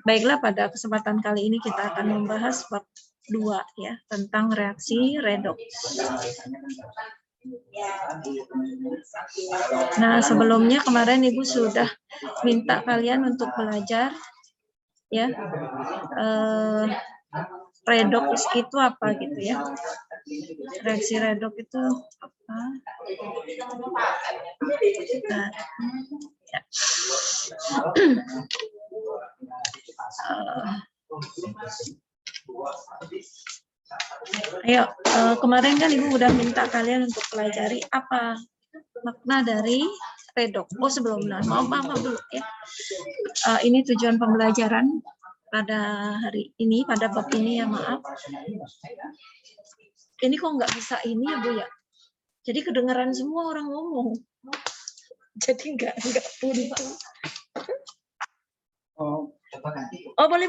Baiklah, pada kesempatan kali ini kita akan membahas bab 2 ya, tentang reaksi redoks. Nah, sebelumnya kemarin Ibu sudah minta kalian untuk belajar ya, redoks itu apa gitu ya. Reaksi redoks itu apa? Nah, ya. Ayo, kemarin kan Ibu udah minta kalian untuk pelajari apa makna dari redoks. Oh, sebelumnya maaf dulu ya. Ini tujuan pembelajaran pada hari ini, pada bab ini ya, maaf. Ini kok nggak bisa ini ya Bu ya. Jadi kedengaran semua orang ngomong. Jadi nggak buntu. Oh, boleh.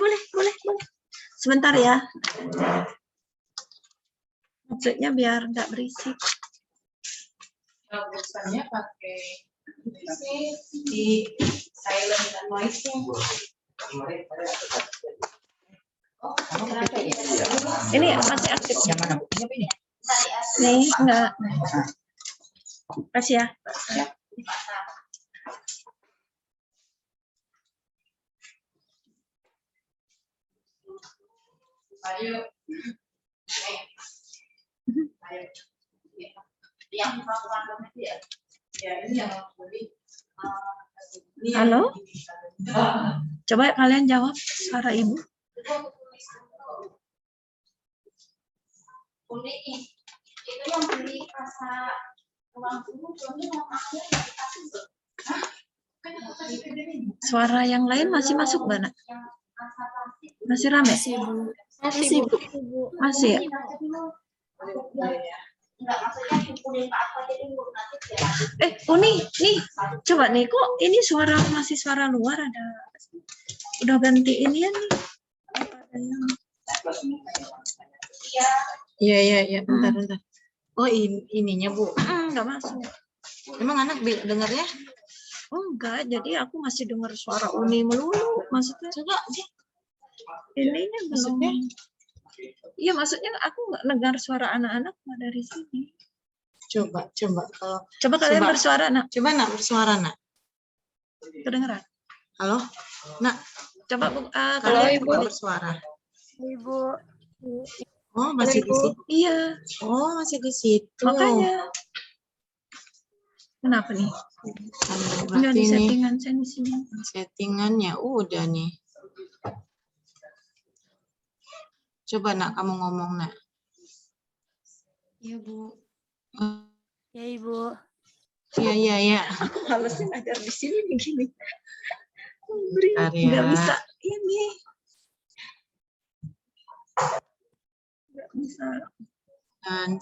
Sebentar ya. Maksudnya biar nggak berisik. Bagusnya pakai di silent dan noise. Ini masih aktif. Nih, enggak. Kasih ya. Ayo. Yang ya ini yang halo? Coba kalian jawab suara Ibu. Itu yang beli rasa uang dulu, Suara yang lain masih masuk nggak, Nak? Masih ramai? Masih, Bu. Masih ya? Uni, nih, coba nih, kok ini suara masih suara luar ada? Udah ganti ini ya nih? Iya, bentar. Oh, ininya Bu. Nggak masuk. Emang anak dengarnya? Enggak, jadi aku masih dengar suara Uni melulu. Maksudnya, Coba ininya belum. Maksudnya? Iya, maksudnya aku nggak dengar suara anak-anak dari sini. Coba. Coba kalian bersuara, Nak. Coba Nak bersuara, Nak. Kedengeran? Halo, Nak. Coba Kalau kalian Ibu bersuara. Ibu. Oh, masih di situ. Iya. Oh, masih di situ. Makanya. Kenapa nih? Udah di settingan sini. Settingannya udah nih. Coba Nak, kamu ngomong Nak. Iya, Bu. Ya, Ibu. Iya. Aku malesin ajar di sini begini. Bentar ya. Nggak bisa ini. Nggak bisa.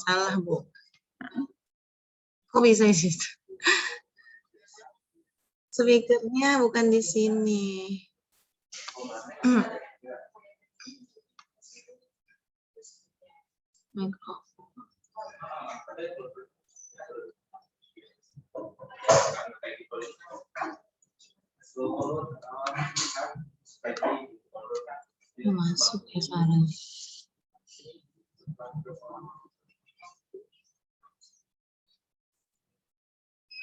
Salah, Bu. Kok bisa di situ? Speakernya bukan di sini. Masuk ya suaranya.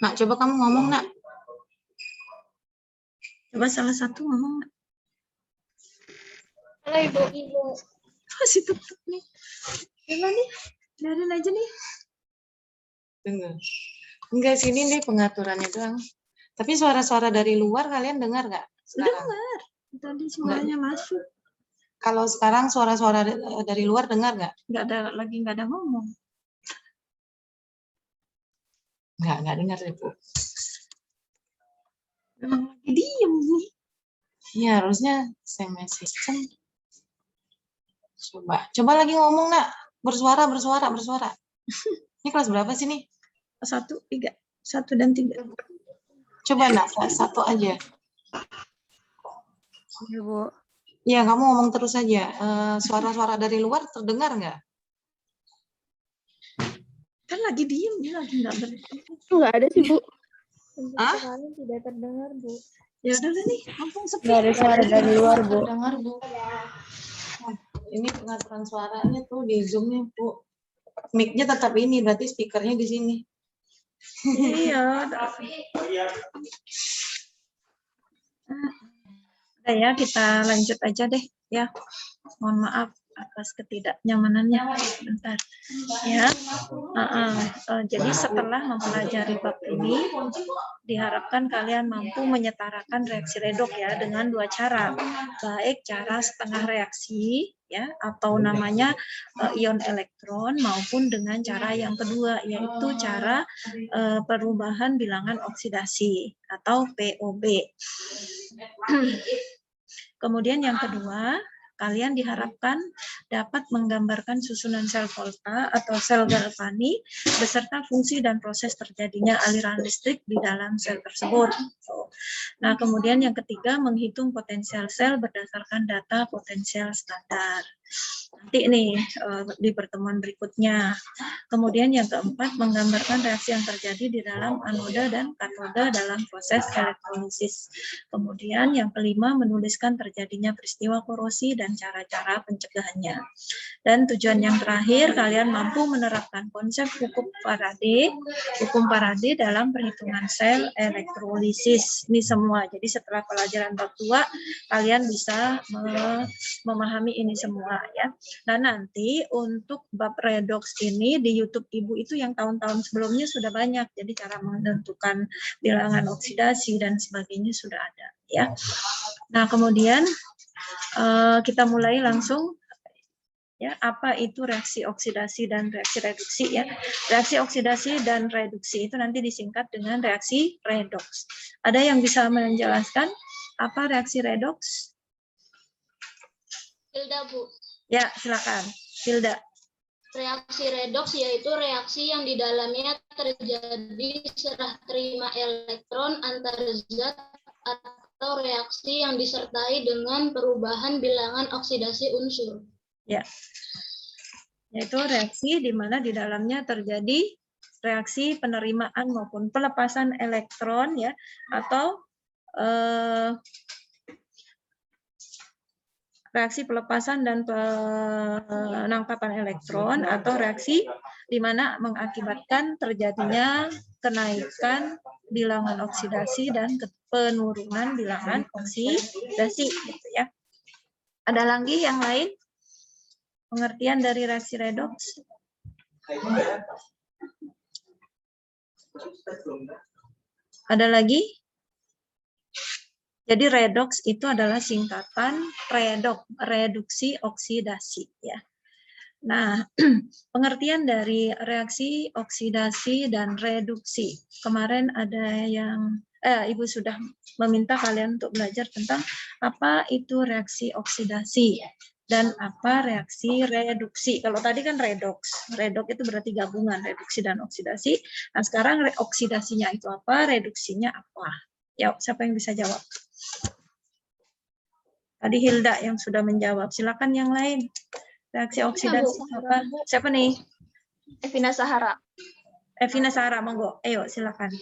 Nak, coba kamu ngomong, Nak. Coba salah satu ngomong, Nak. Halo, Ibu. Masih tutup nih. Coba nih, biarin aja nih. Dengar. Enggak, sini nih pengaturannya doang. Tapi suara-suara dari luar kalian dengar nggak? Dengar. Tadi suaranya masuk. Kalau sekarang suara-suara dari luar dengar nggak? Nggak ada ngomong. Nggak dengar deh, Bu. Memang lagi diem nih. Iya, harusnya SMS system. Coba lagi ngomong, Nak. Bersuara. Ini kelas berapa sih nih? 1, 3. 1 dan 3. Coba, Nak, satu aja. Ya, Bu. Iya, kamu ngomong terus aja. Suara-suara dari luar terdengar nggak? Kan lagi diem, dia lagi nggak berhenti. Nggak ada sih, Bu. Hah? Sekali tidak terdengar, Bu. Ya udah deh nih, langsung sepi. Nggak ada suara dari luar, Bu. Dengar, Bu. Nah, ini pengaturan suaranya tuh di Zoom-nya, Bu. Mic-nya tetap ini, berarti speakernya di sini. Iya. Udah ya, kita lanjut aja deh ya. Mohon maaf atas ketidaknyamanannya. Bentar. Ya. Jadi setelah mempelajari bab ini, diharapkan kalian mampu menyetarakan reaksi redoks ya dengan dua cara. Baik cara setengah reaksi ya atau namanya ion elektron maupun dengan cara yang kedua yaitu cara perubahan bilangan oksidasi atau POB. Kemudian yang kedua, kalian diharapkan dapat menggambarkan susunan sel volta atau sel galvani beserta fungsi dan proses terjadinya aliran listrik di dalam sel tersebut. Nah, kemudian yang ketiga, menghitung potensial sel berdasarkan data potensial standar. Nanti nih di pertemuan berikutnya. Kemudian yang keempat, menggambarkan reaksi yang terjadi di dalam anoda dan katoda dalam proses elektrolisis. Kemudian yang kelima, menuliskan terjadinya peristiwa korosi dan cara-cara pencegahannya. Dan tujuan yang terakhir, kalian mampu menerapkan konsep hukum Faraday dalam perhitungan sel elektrolisis. Ini semua. Jadi setelah pelajaran bab 2, kalian bisa memahami ini semua ya. Nah, nanti untuk bab redoks ini di YouTube Ibu itu yang tahun-tahun sebelumnya sudah banyak. Jadi cara menentukan bilangan oksidasi dan sebagainya sudah ada ya. Nah, kemudian kita mulai langsung ya, apa itu reaksi oksidasi dan reaksi reduksi ya. Reaksi oksidasi dan reduksi itu nanti disingkat dengan reaksi redoks. Ada yang bisa menjelaskan apa reaksi redoks? Hilda, Bu. Ya, silakan. Hilda. Reaksi redoks yaitu reaksi yang di dalamnya terjadi serah terima elektron antar zat atau reaksi yang disertai dengan perubahan bilangan oksidasi unsur. Ya. Yaitu reaksi di mana di dalamnya terjadi reaksi penerimaan maupun pelepasan elektron ya atau reaksi pelepasan dan penangkapan elektron atau reaksi di mana mengakibatkan terjadinya kenaikan bilangan oksidasi dan penurunan bilangan oksidasi gitu ya. Ada lagi yang lain? Pengertian dari reaksi redoks? Ada lagi? Jadi redoks itu adalah singkatan reduksi oksidasi ya. Nah, pengertian dari reaksi oksidasi dan reduksi. Kemarin ada yang Ibu sudah meminta kalian untuk belajar tentang apa itu reaksi oksidasi dan apa reaksi reduksi. Kalau tadi kan redoks. Redoks itu berarti gabungan reduksi dan oksidasi. Nah, sekarang oksidasinya itu apa, reduksinya apa? Ya, siapa yang bisa jawab? Tadi Hilda yang sudah menjawab. Silakan yang lain. Reaksi oksidasi apa? Siapa nih? Evina Sahara. Evina Sahara, monggo. Ayo, silakan.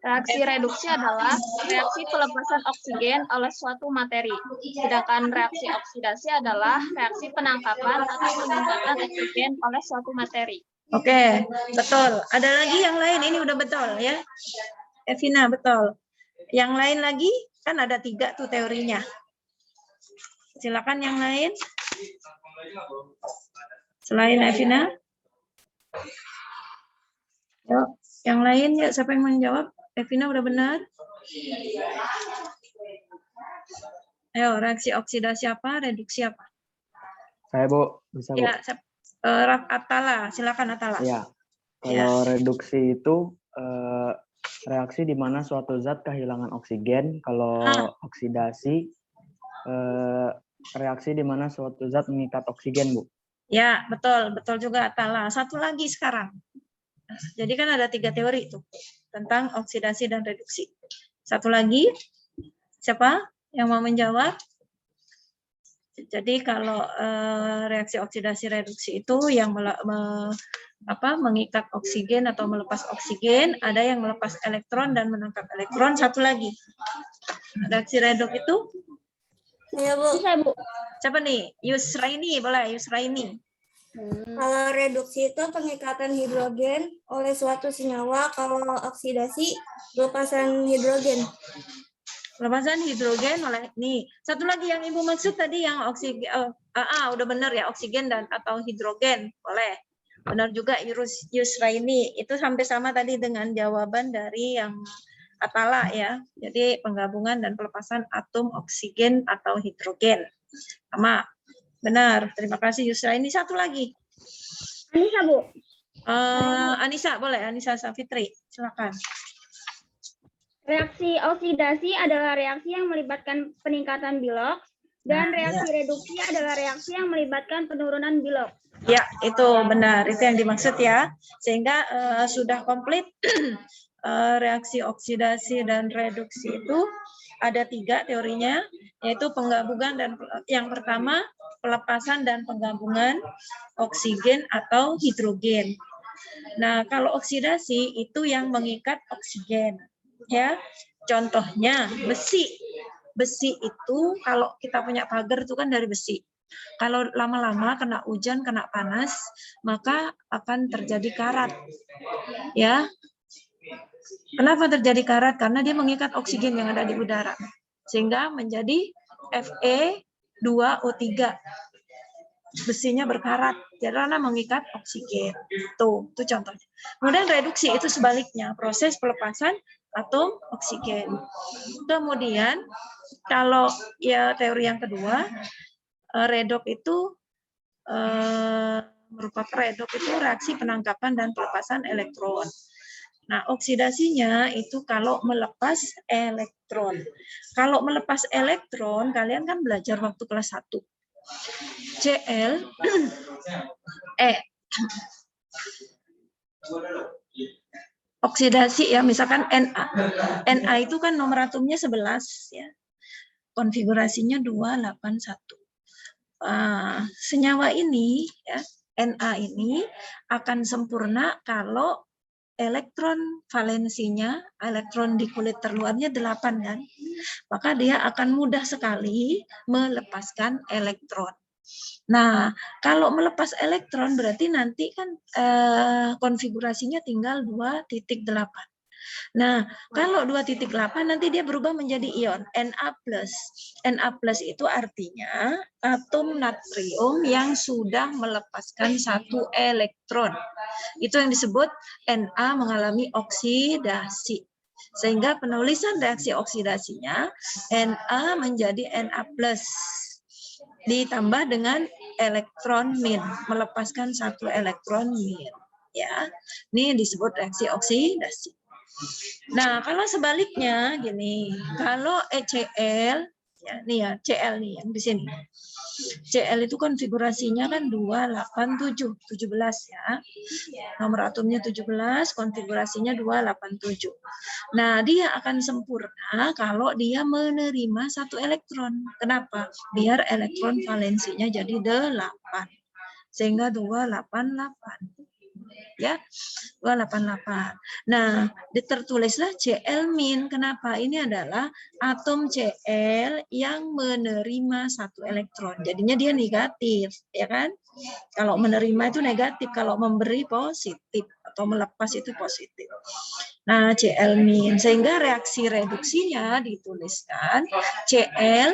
Reaksi reduksi adalah reaksi pelepasan oksigen oleh suatu materi. Sedangkan reaksi oksidasi adalah reaksi penangkapan atau peningkatan oksigen oleh suatu materi. Oke, betul. Ada lagi yang lain? Ini udah betul ya. Evina, betul. Yang lain lagi? Kan ada 3 tuh teorinya. Silakan yang lain. Selain Evina. Yuk, yang lain ya, siapa yang menjawab? Evina udah benar? Ayo, reaksi oksidasi apa, reduksi apa? Saya, Bu. Bisa, Bu? Ya, Atala, silakan Atala. Ya. Kalau reduksi itu reaksi di mana suatu zat kehilangan oksigen. Kalau oksidasi reaksi di mana suatu zat mengikat oksigen, Bu. Ya, betul, betul juga Atala. Satu lagi sekarang. Jadi kan ada 3 teori tuh tentang oksidasi dan reduksi. Satu lagi, siapa yang mau menjawab? Jadi kalau reaksi oksidasi reduksi itu yang mengikat oksigen atau melepas oksigen, ada yang melepas elektron dan menangkap elektron, satu lagi. Reaksi redoks itu Ya, Bu. Bisa, Bu. siapa nih? Yusraini, boleh Yusraini. Kalau reduksi itu pengikatan hidrogen oleh suatu senyawa, kalau oksidasi pelepasan hidrogen. Pelepasan hidrogen oleh nih. Satu lagi yang Ibu maksud tadi yang oksigen, udah benar ya, oksigen dan atau hidrogen, boleh. Benar juga Yusraini, itu sampai sama tadi dengan jawaban dari yang Atala ya. Jadi penggabungan dan pelepasan atom oksigen atau hidrogen. Sama. Benar. Terima kasih Yusraini. Satu lagi. Anissa, Bu. Anissa, boleh. Anissa Safitri, silakan. Reaksi oksidasi adalah reaksi yang melibatkan peningkatan biloks, dan reaksi reduksi adalah reaksi yang melibatkan penurunan biloks. Ya, itu benar. Itu yang dimaksud ya. Sehingga sudah komplit reaksi oksidasi dan reduksi itu ada 3 teorinya, yaitu penggabungan dan yang pertama pelepasan dan penggabungan oksigen atau hidrogen. Nah, kalau oksidasi itu yang mengikat oksigen. Ya, contohnya besi. Besi itu kalau kita punya pagar itu kan dari besi. Kalau lama-lama kena hujan, kena panas, maka akan terjadi karat. Ya. Kenapa terjadi karat? Karena dia mengikat oksigen yang ada di udara. Sehingga menjadi Fe2O3. Besinya berkarat, karena mengikat oksigen. Tuh, itu contohnya. Kemudian reduksi itu sebaliknya, proses pelepasan atom oksigen. Kemudian kalau ya teori yang kedua, redoks itu merupakan redoks itu reaksi penangkapan dan pelepasan elektron. Nah, oksidasinya itu kalau melepas elektron. Kalau melepas elektron, kalian kan belajar waktu kelas 1. Cl oksidasi ya, misalkan Na. Na itu kan nomor atomnya 11 ya. Konfigurasinya 281. Senyawa ini ya, Na ini akan sempurna kalau elektron valensinya, elektron di kulit terluarnya 8 kan, maka dia akan mudah sekali melepaskan elektron. Nah, kalau melepas elektron berarti nanti kan konfigurasinya tinggal 2,8. Nah, kalau 2,8 nanti dia berubah menjadi ion Na+. Na+ itu artinya atom natrium yang sudah melepaskan 1 elektron. Itu yang disebut Na mengalami oksidasi. Sehingga penulisan reaksi oksidasinya Na menjadi Na+. Ditambah dengan elektron min, melepaskan 1 elektron min. Ya, ini disebut reaksi oksidasi. Nah, kalau sebaliknya gini, kalau HCl ya, nih ya, Cl nih yang di sini. Cl itu konfigurasinya kan 287, 17 ya. Nomor atomnya 17, konfigurasinya 287. Nah, dia akan sempurna kalau dia menerima 1 elektron. Kenapa? Biar elektron valensinya jadi 8. Sehingga 288. Ya, 288. Nah, tertulislah Cl-. Kenapa? Ini adalah atom Cl yang menerima 1 elektron. Jadinya dia negatif, ya kan? Kalau menerima itu negatif, kalau memberi positif atau melepas itu positif. Nah, Cl-. Sehingga reaksi reduksinya dituliskan Cl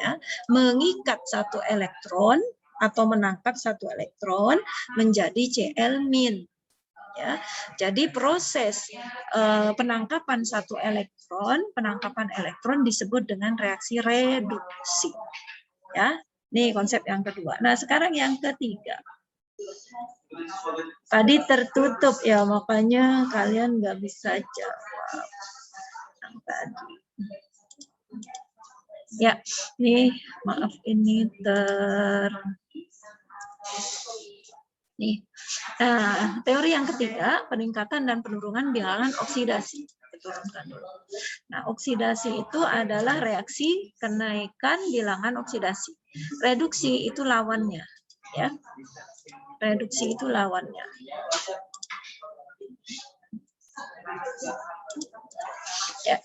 ya, mengikat 1 elektron atau menangkap 1 elektron menjadi Cl-. Ya, jadi proses penangkapan 1 elektron, disebut dengan reaksi reduksi. Ya, ini konsep yang kedua. Nah, sekarang yang ketiga. Tadi tertutup ya, makanya kalian nggak bisa jawab. Yang tadi. Ya, nih maaf ini nih. Nah, teori yang ketiga, peningkatan dan penurunan bilangan oksidasi. turunkan dulu. Nah, oksidasi itu adalah reaksi kenaikan bilangan oksidasi. Reduksi itu lawannya, ya. Reduksi itu lawannya. Ya.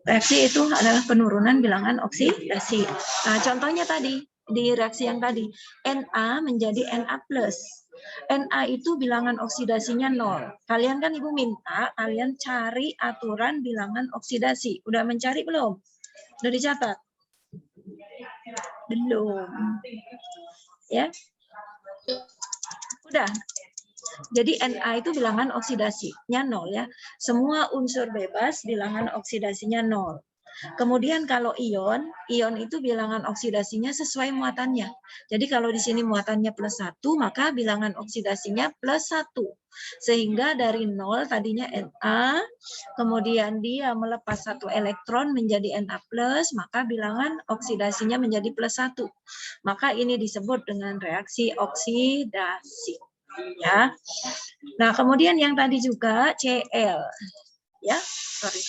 Reaksi itu adalah penurunan bilangan oksidasi. Nah, contohnya tadi di reaksi yang tadi, Na menjadi Na+. Na itu bilangan oksidasinya 0. Kalian kan Ibu minta kalian cari aturan bilangan oksidasi. Udah mencari belum? Udah dicatat? Belum. Ya. Udah. Jadi Na itu bilangan oksidasinya 0 ya. Semua unsur bebas bilangan oksidasinya 0. Kemudian kalau ion itu bilangan oksidasinya sesuai muatannya. Jadi kalau di sini muatannya +1, maka bilangan oksidasinya +1. Sehingga dari 0 tadinya Na, kemudian dia melepas 1 elektron menjadi Na+, maka bilangan oksidasinya menjadi +1. Maka ini disebut dengan reaksi oksidasi. Ya. Nah, kemudian yang tadi juga Cl. Ya, sorry.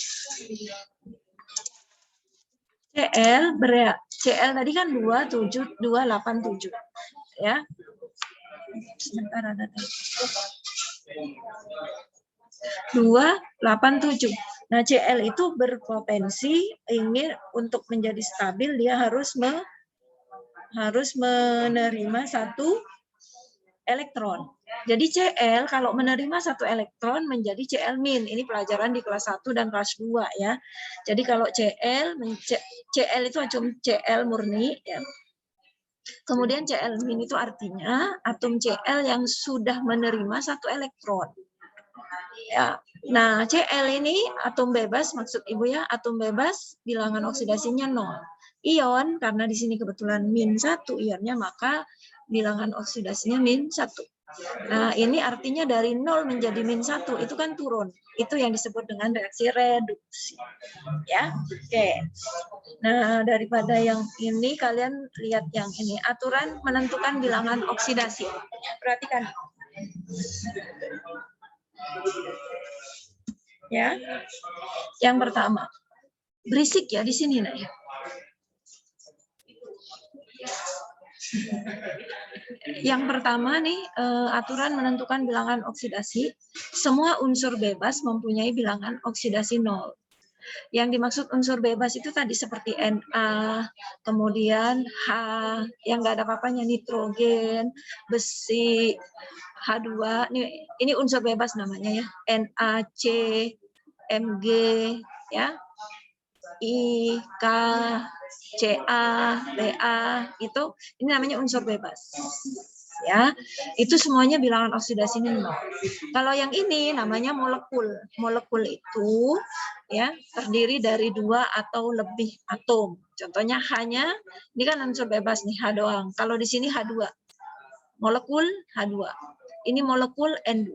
Cl tadi kan 287 ya. Sebentar ada 287. Nah, Cl itu berpotensi ingin untuk menjadi stabil dia harus menerima 1 elektron. Jadi Cl kalau menerima 1 elektron menjadi Cl-. Ini pelajaran di kelas 1 dan kelas 2 ya. Jadi kalau Cl itu Cl murni ya. Kemudian Cl- itu artinya atom Cl yang sudah menerima 1 elektron. Ya. Nah, Cl ini atom bebas maksud Ibu ya, atom bebas bilangan oksidasinya 0. Ion karena di sini kebetulan -1 ionnya maka bilangan oksidasinya -1. Nah, ini artinya dari 0 menjadi -1 itu kan turun. Itu yang disebut dengan reaksi reduksi. Ya. Oke. Nah, daripada yang ini kalian lihat yang ini, aturan menentukan bilangan oksidasi. Perhatikan. Ya. Yang pertama. Berisik ya di sini nah ya. Yang pertama nih, aturan menentukan bilangan oksidasi. Semua unsur bebas mempunyai bilangan oksidasi 0. Yang dimaksud unsur bebas itu tadi seperti Na, kemudian H, yang nggak ada apa-apanya, nitrogen, besi, H2. Ini unsur bebas namanya ya. NaC, Mg, ya. I, K, Ca, Ba, itu ini namanya unsur bebas. Ya, itu semuanya bilangan oksidasinya 0. Kalau yang ini namanya molekul. Molekul itu ya terdiri dari 2 atau lebih atom. Contohnya hanya ini kan unsur bebas nih H doang. Kalau di sini H2. Molekul H2. Ini molekul N2.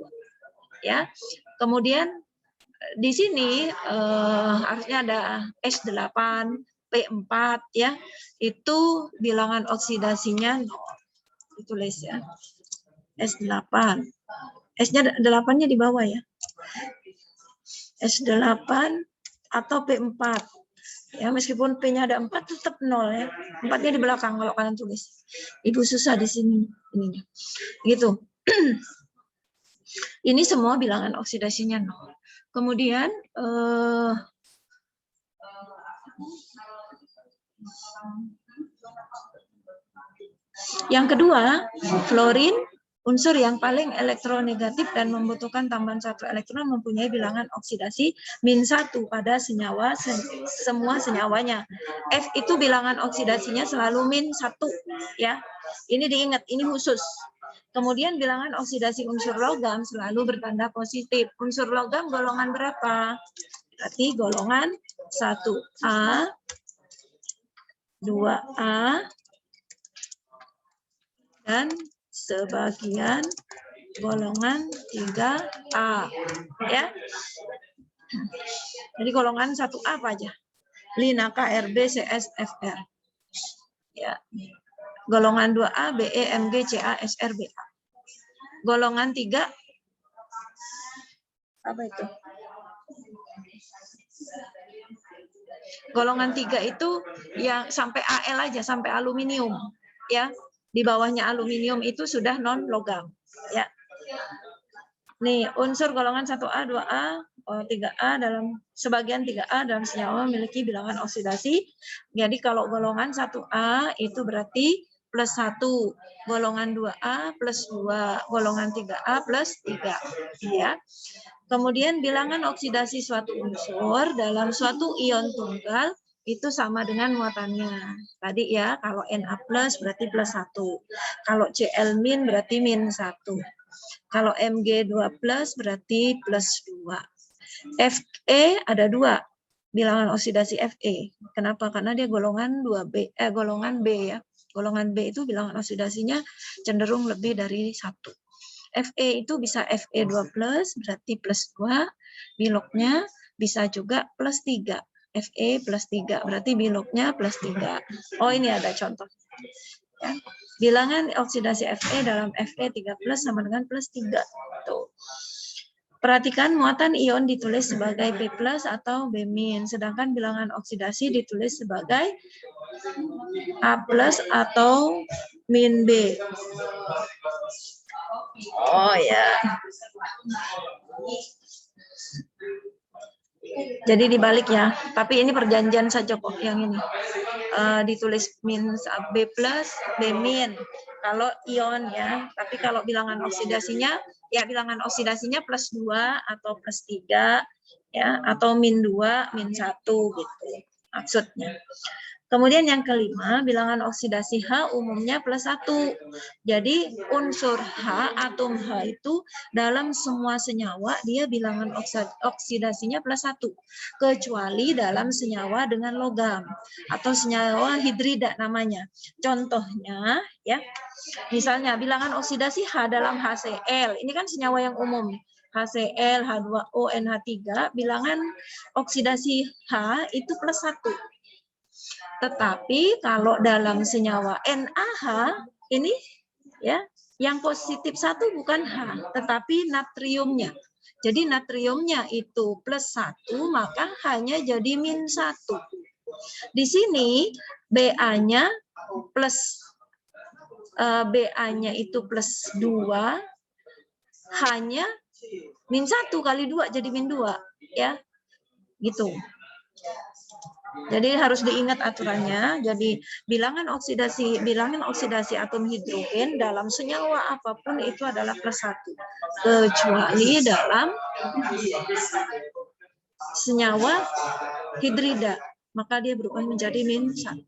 Ya. Kemudian di sini harusnya ada S8, P4 ya. Itu bilangan oksidasinya 0. Ditulis ya. S8. S-nya 8-nya di bawah ya. S8 atau P4. Ya, meskipun P-nya ada 4 tetap 0 ya. 4-nya di belakang kalau kalian tulis. Ibu susah di sini ininya. Gitu. Ini semua bilangan oksidasinya 0. Kemudian yang kedua, fluorin, unsur yang paling elektronegatif dan membutuhkan tambahan 1 elektron mempunyai bilangan oksidasi -1 pada senyawa semua senyawanya. F itu bilangan oksidasinya selalu -1 ya. Ini diingat, ini khusus. Kemudian bilangan oksidasi unsur logam selalu bertanda positif. Unsur logam golongan berapa? Berarti golongan 1A, 2A, dan sebagian golongan 3A. Ya. Jadi golongan 1A apa aja? Lina, KRB, CS, FR. Ya. Golongan 2A, BE, MG, CA, SR, BA. Golongan 3 apa itu? Golongan 3 itu yang sampai Al aja, sampai aluminium. Ya, di bawahnya aluminium itu sudah non logam. Ya. Nih, unsur golongan 1A, 2A, 3A dalam sebagian 3A dalam senyawa memiliki bilangan oksidasi. Jadi kalau golongan 1A itu berarti plus 1, golongan 2A plus 2, golongan 3A plus 3. Ya. Kemudian bilangan oksidasi suatu unsur dalam suatu ion tunggal itu sama dengan muatannya. Tadi ya, kalau Na plus berarti plus 1. Kalau Cl min berarti min 1. Kalau Mg2 plus berarti plus 2. Fe ada 2. Bilangan oksidasi Fe. Kenapa? Karena dia golongan 2B, golongan B ya. Golongan B itu bilangan oksidasinya cenderung lebih dari 1. Fe itu bisa Fe2 plus berarti plus 2. Biloknya bisa juga plus 3. Fe plus 3 berarti biloknya plus 3. Oh, ini ada contoh. Ya. Bilangan oksidasi Fe dalam Fe3 plus sama dengan plus 3. Tuh. Perhatikan muatan ion ditulis sebagai B plus atau B min, sedangkan bilangan oksidasi ditulis sebagai A plus atau min B. Oh ya. Jadi dibalik ya, tapi ini perjanjian saja kok yang ini. Ditulis min B plus, B min. Kalau ion ya, tapi kalau bilangan oksidasinya, ya bilangan oksidasinya plus 2 atau plus 3, ya, atau min 2, min 1 gitu maksudnya. Kemudian yang kelima, bilangan oksidasi H umumnya plus 1. Jadi unsur H, atom H itu dalam semua senyawa dia bilangan oksidasinya plus 1. Kecuali dalam senyawa dengan logam atau senyawa hidrida namanya. Contohnya ya, misalnya bilangan oksidasi H dalam HCl. Ini kan senyawa yang umum. HCl, H2O, NH3, bilangan oksidasi H itu plus 1. Tetapi kalau dalam senyawa NaH ini ya, yang positif 1 bukan H, tetapi natriumnya. Jadi natriumnya itu plus 1, maka H-nya jadi min 1. Di sini Ba-nya plus Ba-nya itu plus 2, H-nya min 1 kali 2 jadi min 2 ya. Gitu. Jadi harus diingat aturannya. Jadi bilangan oksidasi atom hidrogen dalam senyawa apapun itu adalah plus 1. Kecuali dalam senyawa hidrida, maka dia berubah menjadi min 1.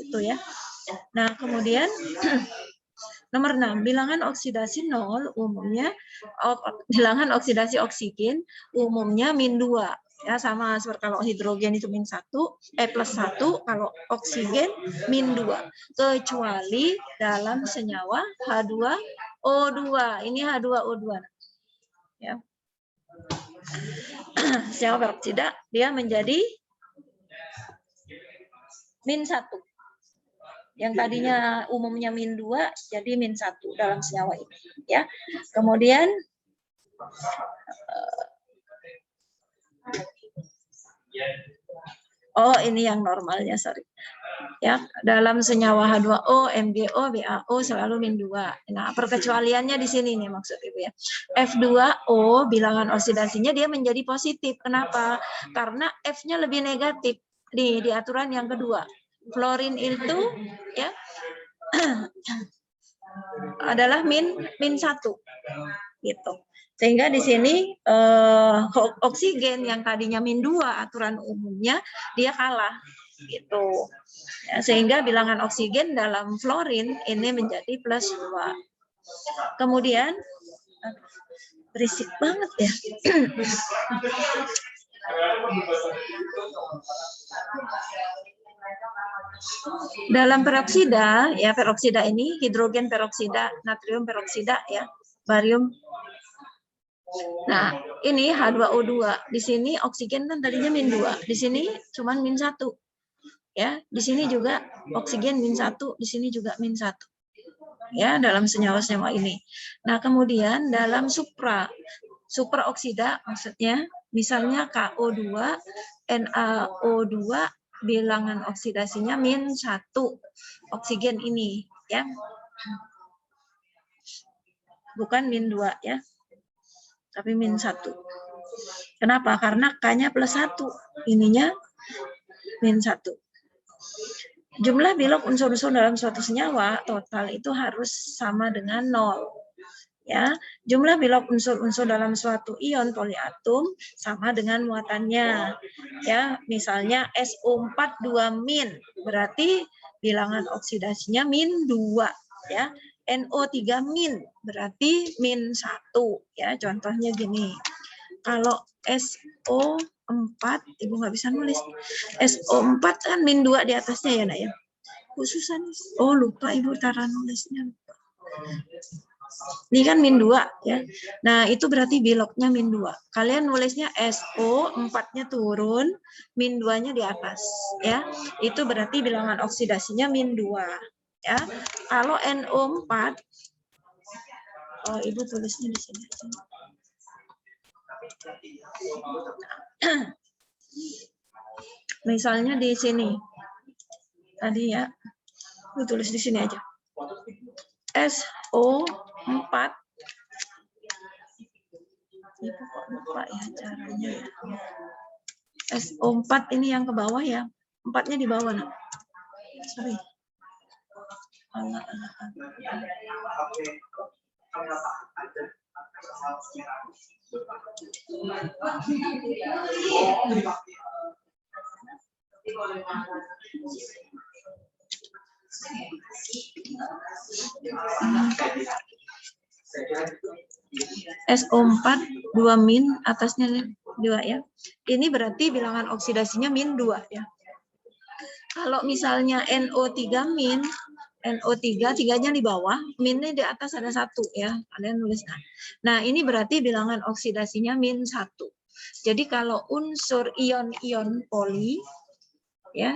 Itu ya. Nah, kemudian nomor 6, bilangan oksidasi 0 umumnya bilangan oksidasi oksigen umumnya min 2. Ya, sama seperti kalau hidrogen itu min 1, plus 1, kalau oksigen min 2. Kecuali dalam senyawa H2O2. Ini H2O2. Ya. Senyawa peroksida dia menjadi min 1. Yang tadinya umumnya min 2 jadi min 1 dalam senyawa ini. Ya. Kemudian oh, ini yang normalnya, sorry. Ya, dalam senyawa H2O, MgO, BaO selalu min 2. Nah, perkecualiannya di sini nih maksud Ibu ya. F2O bilangan oksidasinya dia menjadi positif. Kenapa? Karena F-nya lebih negatif di aturan yang kedua. Fluorin itu ya adalah min 1 gitu. Sehingga di sini oksigen yang tadinya min 2 aturan umumnya dia kalah gitu. Ya, sehingga bilangan oksigen dalam fluorin ini menjadi plus 2. Kemudian berisik banget ya. Dalam peroksida, ya peroksida ini hidrogen peroksida, natrium peroksida ya, barium. Nah, ini H2O2. Di sini oksigen kan tadinya min 2, di sini cuman min 1. Ya, di sini juga oksigen min 1, di sini juga min 1. Ya, dalam senyawa-senyawa ini. Nah, kemudian dalam supraoksida maksudnya Misalnya KO2, NaO2 bilangan oksidasinya -1 oksigen ini ya. Bukan -2 ya. Tapi -1. Kenapa? Karena K-nya +1, ininya -1. Jumlah bilok unsur-unsur dalam suatu senyawa total itu harus sama dengan 0. Ya, jumlah bilok unsur-unsur dalam suatu ion poliatom sama dengan muatannya. Ya, misalnya SO4 2-, berarti bilangan oksidasinya -2 ya. NO3- berarti -1 ya. Contohnya gini. Kalau SO4, Ibu nggak bisa nulis. SO4 kan -2 di atasnya ya, Nak ya. Khususan, oh lupa Ibu cara nulisnya. Ini kan -2 ya. Nah, itu berarti biloknya -2. Kalian nulisnya SO4-nya turun, -2-nya di atas ya. Itu berarti bilangan oksidasinya -2 ya. Kalau NO4, oh Ibu tulisnya di sini. Misalnya di sini. Tadi ya. Ibu tulis di sini aja. SO4. Ibu kok lupa ya caranya ya. SO4 ini yang ke bawah ya. 4-nya di bawah, Nak. Sorry. Allah. SO4 2- atasnya 2 ya. Ini berarti bilangan oksidasinya -2 ya. Kalau misalnya NO3-, NO3 3-nya di bawah, minnya di atas ada 1 ya. Kalian nulis. Nah, ini berarti bilangan oksidasinya -1. Jadi kalau unsur ion-ion poli ya.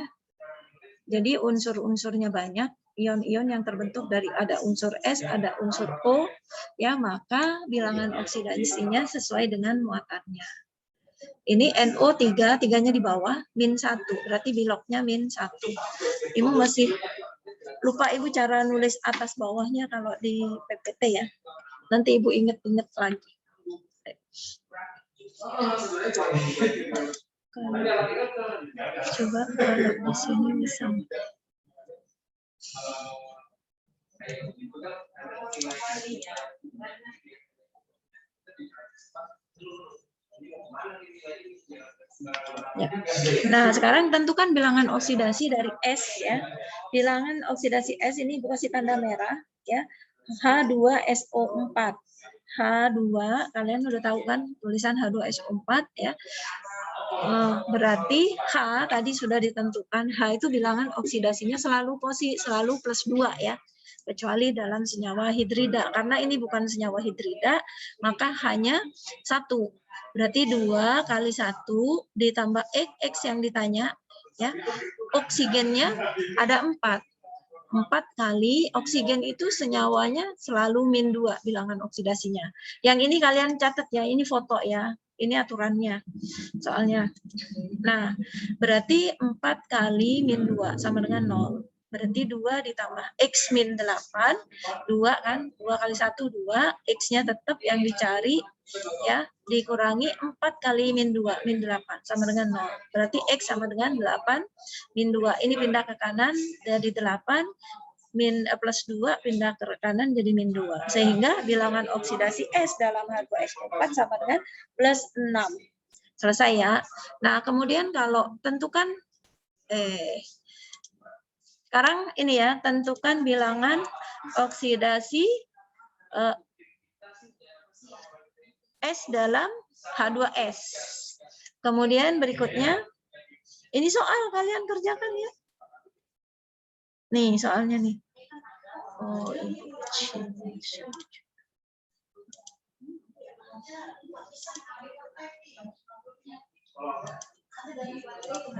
Jadi unsur-unsurnya banyak, ion-ion yang terbentuk dari ada unsur S, ada unsur O, ya maka bilangan oksidasinya sesuai dengan muatannya. Ini NO3, 3-nya di bawah, -1, berarti biloknya -1. Ibu masih lupa Ibu cara nulis atas bawahnya kalau di PPT ya. Nanti Ibu inget-inget lagi. Coba kalau di sini bisa. Ya. Nah, sekarang tentukan bilangan oksidasi dari S ya. Bilangan oksidasi S ini Ibu kasih tanda merah ya. H2SO4. H2, kalian udah tahu kan tulisan H2SO4 ya. Berarti H tadi sudah ditentukan. H itu bilangan oksidasinya selalu selalu +2 ya. Kecuali dalam senyawa hidrida. Karena ini bukan senyawa hidrida, maka hanya 1. Berarti 2 kali 1 ditambah X yang ditanya ya. Oksigennya ada 4. 4 kali oksigen itu senyawanya selalu -2 bilangan oksidasinya. Yang ini kalian catat ya, ini foto ya. Ini aturannya soalnya. Nah, berarti 4 kali -2 sama dengan 0. Berarti 2 ditambah X min 8, 2 kan, 2 kali 1, 2, X-nya tetap yang dicari, ya, dikurangi 4 kali min 2, min 8, sama dengan 0. Berarti X sama dengan 8 min 2. Ini pindah ke kanan, dari 8, plus 2 pindah ke kanan jadi min 2. Sehingga bilangan oksidasi S dalam H2SO4 sama dengan plus 6. Selesai ya. Nah, kemudian kalau tentukan, sekarang ini ya, tentukan bilangan oksidasi S dalam H2S. Kemudian berikutnya, ini soal kalian kerjakan ya. Nih soalnya nih. Oh,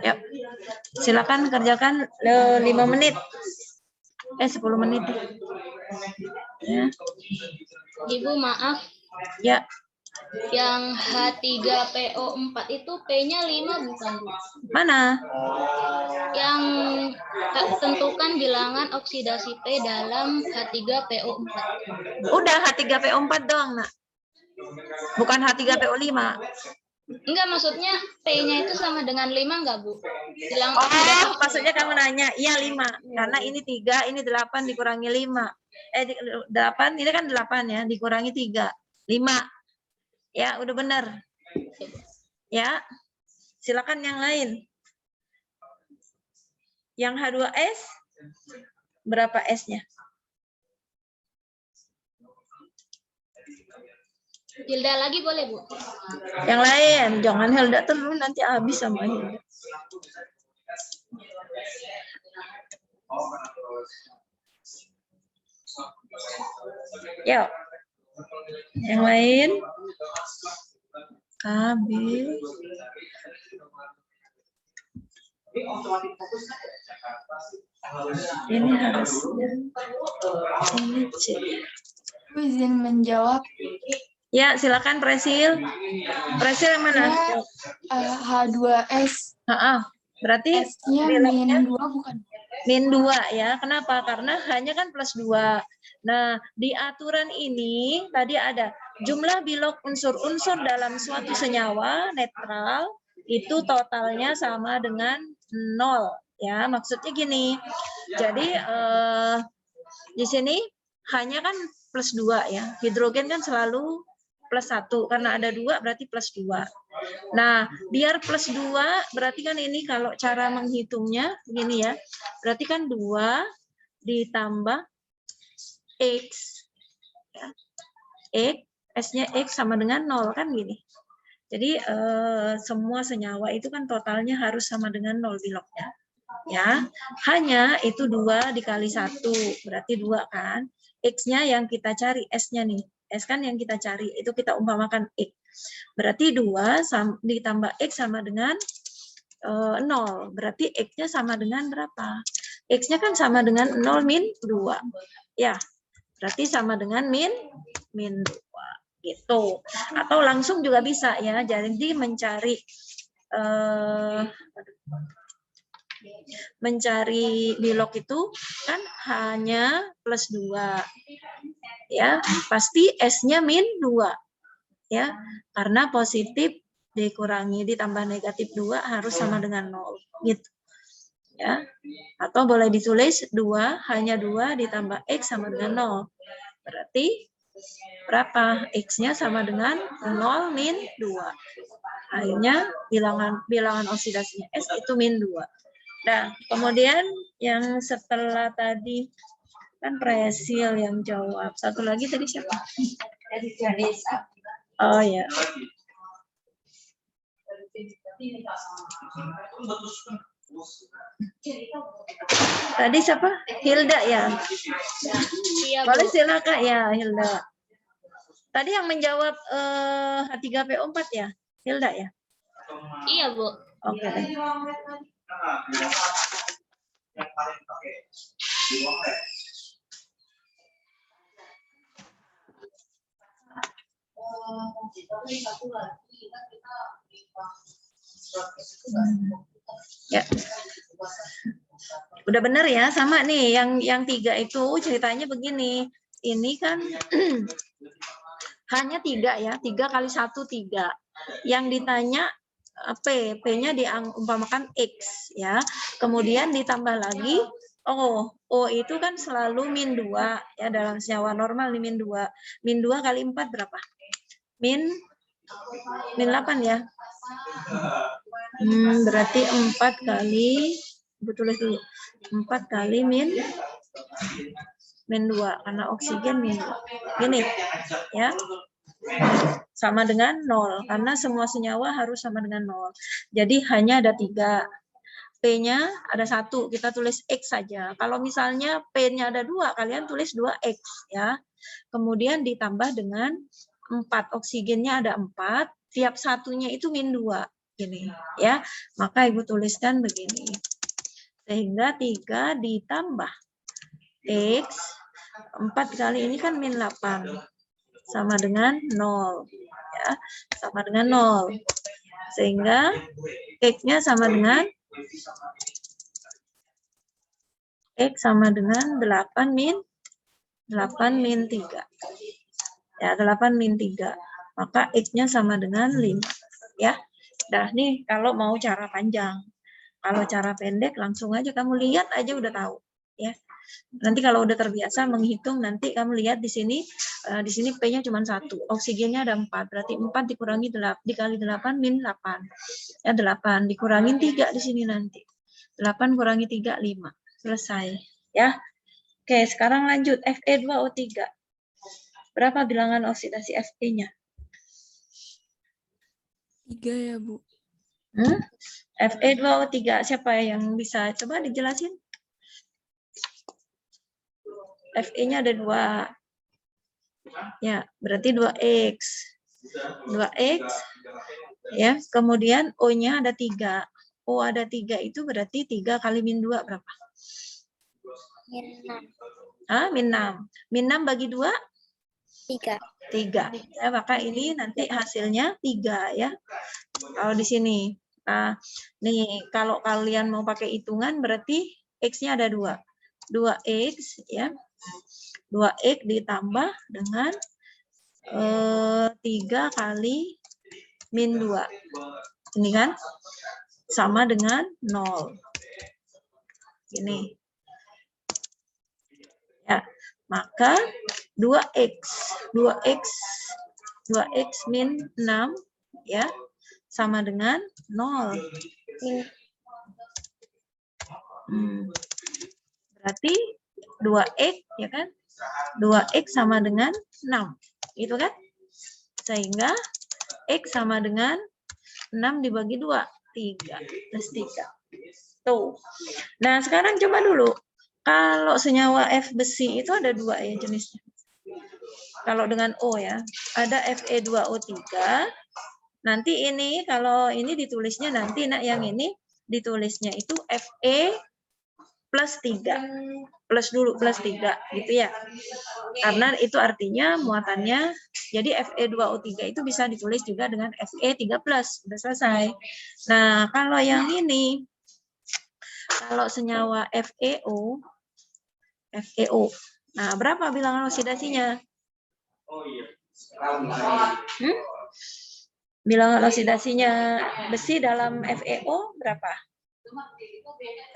ya, silakan kerjakan 5 menit. 10 menit. Ya. Ibu maaf. Ya. Yang H3PO4 itu P-nya 5 bukan, Bu? Mana? Yang tentukan bilangan oksidasi P dalam H3PO4. Udah H3PO4 doang, Nak. Bukan H3PO5. Enggak, maksudnya P-nya itu sama dengan 5 enggak, Bu? Bilang Oh, maksudnya kamu nanya. Iya, 5. Karena ini 3, ini 8 dikurangi 5. 8, ini kan 8 ya, dikurangi 3. 5. Ya, udah benar. Ya. Silakan yang lain. Yang H2S, berapa S-nya? Hilda lagi boleh, Bu? Yang lain, jangan Hilda terus nanti habis sama Hilda. Yuk. Yang lain. KB. Ini harusnya. Ini C. Izin menjawab. Ya, silakan Presil. Presil yang mana? H2S. Berarti S-nya bilangnya -2 bukan? -2 ya. Kenapa? Karena hanya kan +2. Nah, di aturan ini tadi ada jumlah bilok unsur-unsur dalam suatu senyawa netral itu totalnya sama dengan 0 ya. Maksudnya gini. Jadi di sini hanya kan +2 ya. Hidrogen kan selalu +1 karena ada 2 berarti +2. Nah, biar +2 berarti kan ini kalau cara menghitungnya begini ya. Berarti kan 2 ditambah X. Ya. X, S-nya X sama dengan 0 kan gini. Jadi semua senyawa itu kan totalnya harus sama dengan 0 biloknya. Ya, hanya itu 2 dikali 1 berarti 2 kan. X-nya yang kita cari, S-nya nih. S kan yang kita cari, itu kita umpamakan X. Berarti 2 ditambah X sama dengan 0. Berarti X-nya sama dengan berapa? X-nya kan sama dengan 0 min 2. Ya, berarti sama dengan min 2. Gitu. Atau langsung juga bisa ya. Jadi mencari bilok itu kan hanya +2. Ya, pasti S-nya min 2. Ya, karena positif dikurangi ditambah negatif 2 harus sama dengan 0 gitu. Ya. Atau boleh ditulis 2 hanya 2 ditambah X sama dengan 0. Berarti berapa? X-nya sama dengan 0 min 2. Akhirnya bilangan oksidasinya S itu min 2. Nah, kemudian yang setelah tadi kan Presil yang jawab. Satu lagi tadi siapa? Oh ya. Tadi siapa? Hilda ya? Iya, Boleh Bu. silakan ya Hilda. Tadi yang menjawab H3PO4 ya? Hilda ya? Iya, Bu. Oke. Ya. Udah benar ya, sama nih yang 3 itu ceritanya begini. Ini kan hanya 3 ya, 3 kali 1 3. Yang ditanya P-nya diumpamakan X ya. Kemudian ditambah lagi O itu kan selalu min 2 ya, dalam senyawa normal min 2. Min 2 kali 4 berapa? Min 8 ya. Berarti 4 kali, tulis dulu. 4 kali min 2 karena oksigen min 2. Gini ya. Sama dengan 0 karena semua senyawa harus sama dengan 0. Jadi hanya ada 3. P-nya ada 1, kita tulis X saja. Kalau misalnya P-nya ada 2, kalian tulis 2X ya. Kemudian ditambah dengan 4, oksigennya ada 4, tiap satunya itu min 2 gini ya. Maka Ibu tuliskan begini. Sehingga 3 ditambah X 4 kali ini kan min 8 sama dengan 0. Ya, sama dengan 0. Sehingga X-nya sama dengan X sama dengan 8 min 3. Ya, 8 min 3. Maka X-nya sama dengan 5. Ya. Dah nih kalau mau cara panjang. Kalau cara pendek langsung aja kamu lihat aja udah tahu, ya. Nanti kalau udah terbiasa menghitung, nanti kamu lihat di sini P-nya cuma 1, oksigennya ada 4, berarti 4 dikurangi 8 dikali 8 min 8. Ya 8 dikurangin 3 di sini nanti. 8 kurangi 3 5. Selesai, ya. Oke, sekarang lanjut Fe2O3. Berapa bilangan oksidasi Fe-nya? 3 ya, Bu. Fe2O3 siapa yang bisa coba dijelasin? Fe-nya ada 2. Ya, berarti 2X. 2X. Ya, kemudian O-nya ada 3. O ada 3 itu berarti 3 kali min 2 berapa? Min 6. Min 6 bagi 2? 3. Ya, maka ini nanti hasilnya 3 ya. Kalau di sini. Nah, nih kalau kalian mau pakai hitungan berarti X-nya ada 2. 2X ya. 2X ditambah dengan 3 kali min 2. Ini kan sama dengan 0. Ini. Ya, maka 2x min 6 ya sama dengan 0. Berarti 2x ya kan? 2x sama dengan 6. Gitu kan? Sehingga x sama dengan 6 dibagi 2, 3 plus 3. Tuh. Nah, sekarang coba dulu. Kalau senyawa F besi itu ada 2 ya jenisnya. Kalau dengan O ya, ada Fe2O3. Nanti ini kalau ini ditulisnya nanti yang ini ditulisnya itu Fe plus 3. Plus dulu plus 3 gitu ya. Karena itu artinya muatannya jadi Fe2O3 itu bisa ditulis juga dengan Fe3+. Sudah selesai. Nah, kalau yang ini kalau senyawa FeO. Nah, berapa bilangan oksidasinya? Bilangan oksidasinya besi dalam FeO berapa?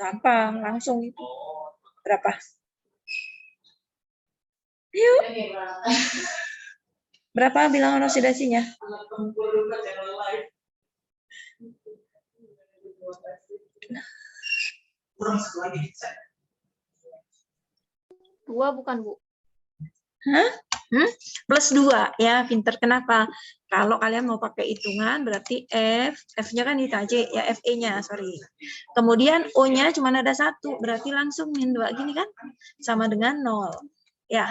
Gampang, langsung itu. Berapa? Yuk. Berapa bilangan oksidasinya? Dua bukan, Bu? Plus 2 ya, pinter. Kenapa? Kalau kalian mau pakai hitungan berarti F-nya kan ITJ ya, Fe-nya, sorry. Kemudian O-nya cuma ada 1, berarti langsung min 2 gini kan? Sama dengan 0. Ya.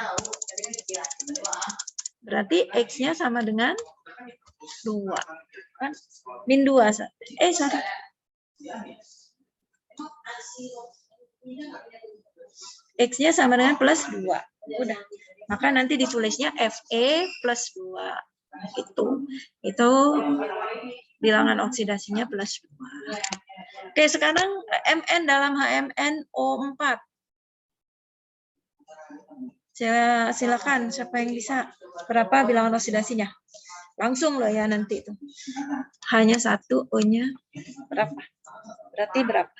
Berarti X-nya sama dengan 2. Kan? Min 2. Sorry. X-nya sama dengan plus 2. Udah. Maka nanti ditulisnya Fe plus 2. Itu bilangan oksidasinya plus 2. Oke, sekarang Mn dalam HMnO4. Silakan, siapa yang bisa? Berapa bilangan oksidasinya? Langsung loh ya nanti itu. Hanya 1 O-nya berapa? Berarti berapa?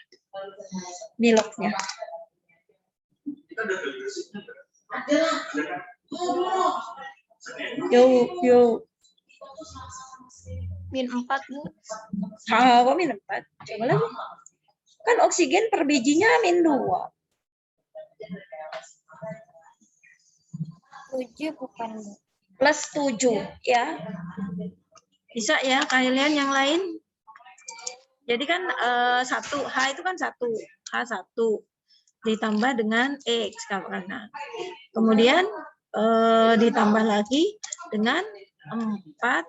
Niloknya. Yo. Min 4, Bu. Kok min 4? Coba lagi. Kan oksigen per bijinya min 2. 7 bukan. Plus 7 ya. Bisa ya kalian yang lain? Jadi kan 1 H itu kan 1. H1 ditambah dengan X kalau karena. Kemudian ditambah lagi dengan 4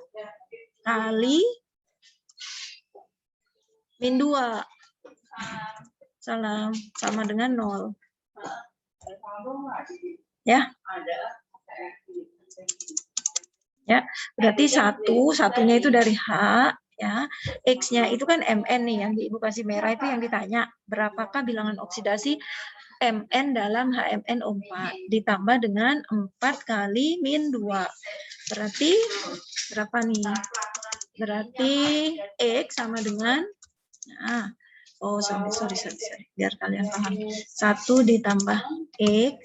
kali min 2. Sama dengan 0. Ya. Ya, berarti satunya itu dari H, ya. X-nya itu kan Mn nih, yang di Ibu kasih merah itu yang ditanya, berapakah bilangan oksidasi Mn dalam HMnO4 ditambah dengan 4 kali min 2. Berarti berapa nih? Berarti X sama dengan, nah, oh sorry, biar kalian paham. 1 ditambah X,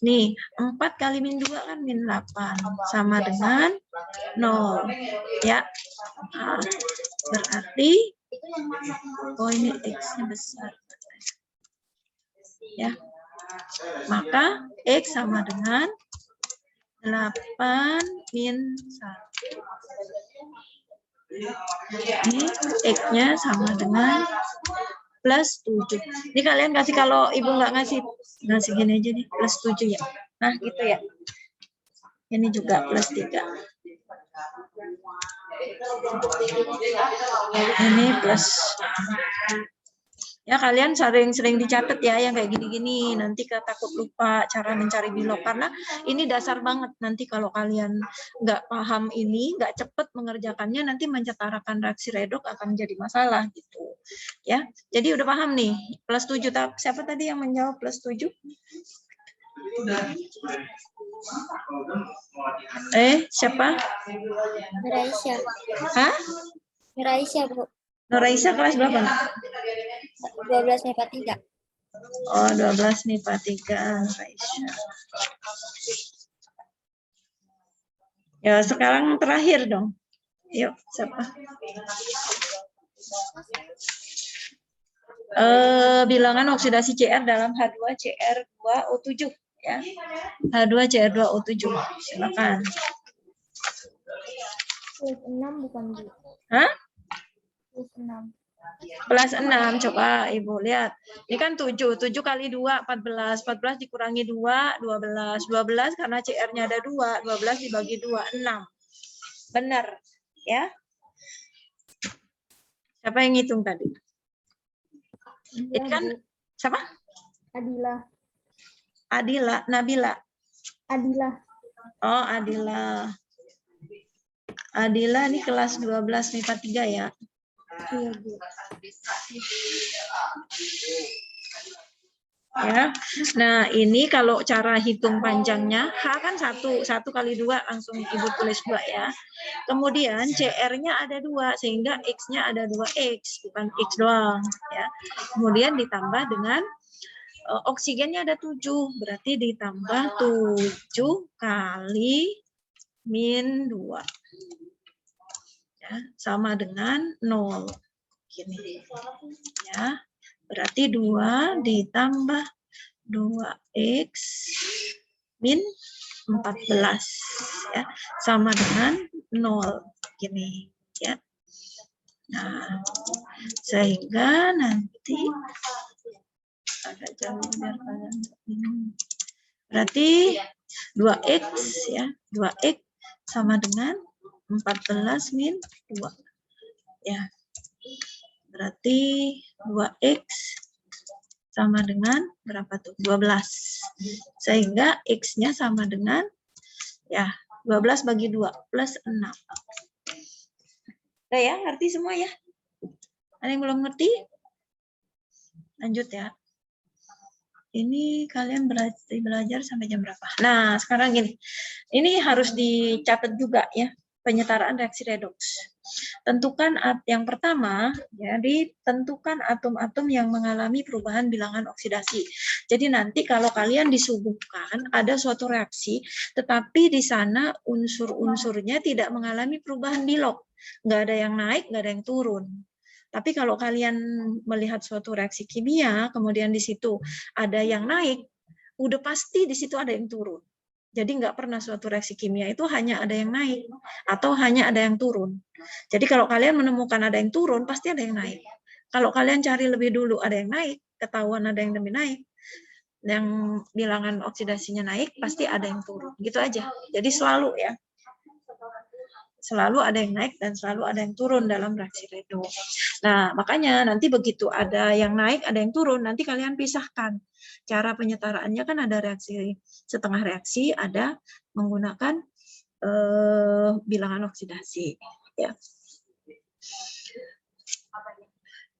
nih 4 kali min 2 kan min 8, sama dengan 0. Ya, nah, berarti, oh ini X-nya besar. Ya, maka X sama dengan 8 min 1. Ini X-nya sama dengan plus 7. Ini kalian kasih, kalau Ibu nggak ngasih gini aja nih, plus 7 ya. Nah, gitu ya. Ini juga plus 3. Ini plus. Ya, kalian sering dicatat ya yang kayak gini-gini. Nanti takut lupa cara mencari bilog, karena ini dasar banget. Nanti kalau kalian nggak paham ini, nggak cepet mengerjakannya, nanti mencetarakan reaksi redoks akan menjadi masalah gitu. Ya, jadi udah paham nih. Plus 7. Siapa tadi yang menjawab plus 7? Siapa? Nuraisya. Hah? Nuraisya, Bu. Nuraisya kelas berapa? 12 MIPA 3. Oh, 12 MIPA 3, Nuraisya. Ya, sekarang terakhir dong. Yuk, siapa? Bilangan oksidasi Cr dalam H2Cr2O7 ya. H2Cr2O7. Silakan. Plus 6 bukan, Bu? Hah? Plus 6. Plus 6, coba Ibu lihat. Ini kan 7 kali 2, 14. 14 dikurangi 2, 12. 12 karena CR-nya ada 2, 12 dibagi 2, 6. Benar, ya? Siapa yang ngitung tadi? Ini kan, siapa? Adila, Nabila. Adila. Oh, Adila. Adila ini kelas 12 MIPA 3 ya. Iya, Bu. Ya. Nah, ini kalau cara hitung panjangnya, H kan 1 kali 2 langsung Ibu tulis 2 ya. Kemudian CR-nya ada 2 sehingga X-nya ada 2X, bukan X doang ya. Kemudian ditambah dengan oksigennya ada 7, berarti ditambah 7 kali min 2. Ya, sama dengan 0. Gini. Ya. Berarti 2 ditambah 2X min 14 ya, sama dengan 0. Gini ya. Nah, sehingga nanti agak jauh biar kalian bingung. Berarti 2X ya, 2X sama dengan 14 min 2. Ya. Berarti 2X sama dengan berapa tuh? 12. Sehingga X-nya sama dengan ya 12 bagi 2 plus 6. Udah ya, ngerti semua ya? Ada yang belum ngerti? Lanjut ya. Ini kalian belajar sampai jam berapa? Nah, sekarang gini. Ini harus dicatat juga ya, penyetaraan reaksi redoks. Tentukan yang pertama, jadi tentukan atom-atom yang mengalami perubahan bilangan oksidasi. Jadi nanti kalau kalian disuguhkan ada suatu reaksi, tetapi di sana unsur-unsurnya tidak mengalami perubahan bilog. Nggak ada yang naik, nggak ada yang turun. Tapi kalau kalian melihat suatu reaksi kimia, kemudian di situ ada yang naik, udah pasti di situ ada yang turun. Jadi nggak pernah suatu reaksi kimia itu hanya ada yang naik atau hanya ada yang turun. Jadi kalau kalian menemukan ada yang turun, pasti ada yang naik. Kalau kalian cari lebih dulu ada yang naik, ketahuan ada yang lebih naik, yang bilangan oksidasinya naik, pasti ada yang turun. Gitu aja. Jadi selalu ya. Selalu ada yang naik dan selalu ada yang turun dalam reaksi redoks. Nah, makanya nanti begitu ada yang naik, ada yang turun, nanti kalian pisahkan. Cara penyetaraannya kan ada reaksi setengah reaksi, ada menggunakan bilangan oksidasi. Ya.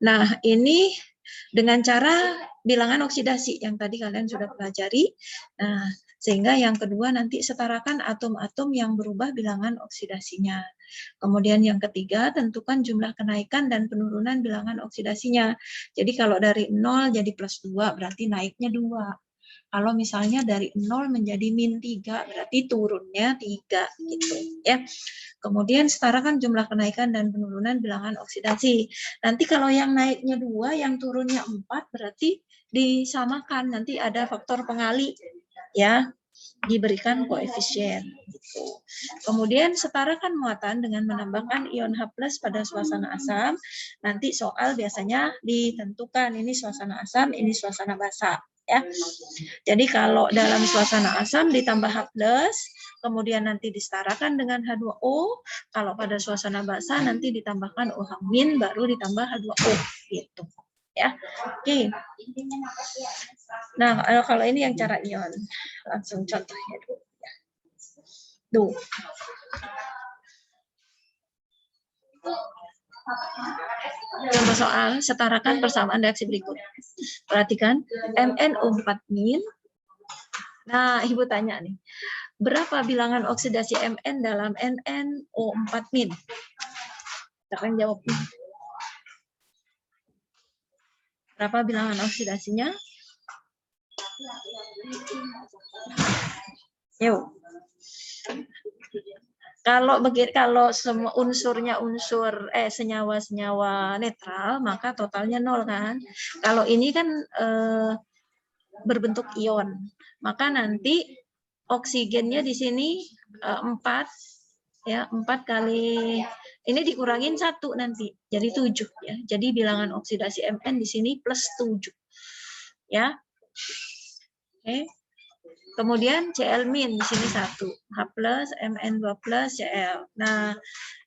Nah, ini dengan cara bilangan oksidasi yang tadi kalian sudah pelajari. Nah, sehingga yang kedua nanti setarakan atom-atom yang berubah bilangan oksidasinya. Kemudian yang ketiga, tentukan jumlah kenaikan dan penurunan bilangan oksidasinya. Jadi kalau dari 0 jadi plus 2, berarti naiknya 2. Kalau misalnya dari 0 menjadi -3, berarti turunnya 3. Gitu, ya. Kemudian setarakan jumlah kenaikan dan penurunan bilangan oksidasi. Nanti kalau yang naiknya 2, yang turunnya 4, berarti disamakan. Nanti ada faktor pengali, ya, diberikan koefisien. Gitu. Kemudian setarakan muatan dengan menambahkan ion H+ pada suasana asam. Nanti soal biasanya ditentukan ini suasana asam, ini suasana basa. Ya. Jadi kalau dalam suasana asam ditambah H+, kemudian nanti disetarakan dengan H2O. Kalau pada suasana basa nanti ditambahkan OH- baru ditambah H2O. Gitu. Ya, oke. Nah, kalau ini yang cara ion, langsung contohnya dulu. Tuh. Contoh soal, setarakan persamaan reaksi berikut. Perhatikan, MnO4-. Nah, Ibu tanya nih, berapa bilangan oksidasi Mn dalam NnO4-? Siapa yang jawab? Berapa bilangan oksidasinya? Yuk. Kalau semua unsurnya senyawa-senyawa netral, maka totalnya 0 kan. Kalau ini kan berbentuk ion, maka nanti oksigennya di sini 4, ya, 4 kali ini dikurangin 1 nanti jadi 7, ya. Jadi bilangan oksidasi Mn di sini plus 7, ya. Oke. Kemudian Cl- di sini 1, H+, Mn2+, Cl. Nah,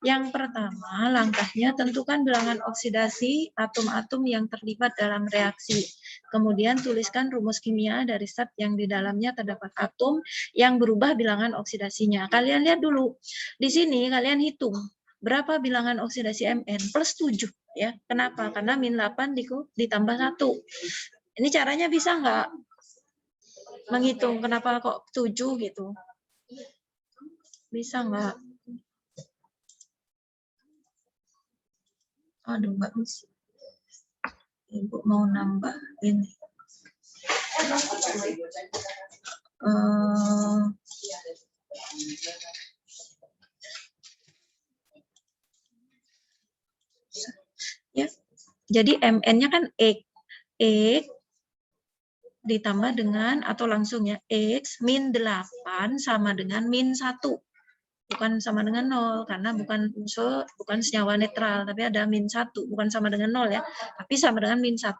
yang pertama langkahnya tentukan bilangan oksidasi atom-atom yang terlibat dalam reaksi. Kemudian tuliskan rumus kimia dari zat yang di dalamnya terdapat atom yang berubah bilangan oksidasinya. Kalian lihat dulu. Di sini kalian hitung berapa bilangan oksidasi Mn plus 7, ya. Kenapa? Karena -8 ditambah 1. Ini caranya bisa nggak? Menghitung kenapa kok 7 gitu. Bisa nggak? Aduh, nggak bisa. Ibu mau nambah ini. Ya. Jadi Mn-nya kan X ditambah dengan atau langsung ya X min 8 sama dengan min 1. Bukan sama dengan 0 karena bukan senyawa netral, tapi ada min 1, bukan sama dengan 0 ya, tapi sama dengan min 1.